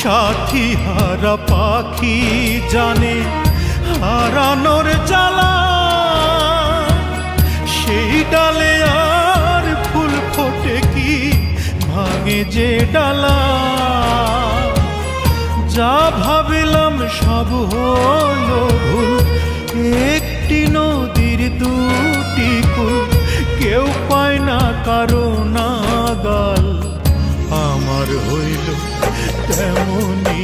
সাথী হারা পাখি জানে হারানোর জ্বালা, সেই ডালে আর ফুল ফোটে কি ভাঙে যে ডালা। যা ভাবিলাম সব হলো ভুল, একটি নদীর দুটি কুল, কেউ পায় না কারো নাগাল। আমার হইল তেমনি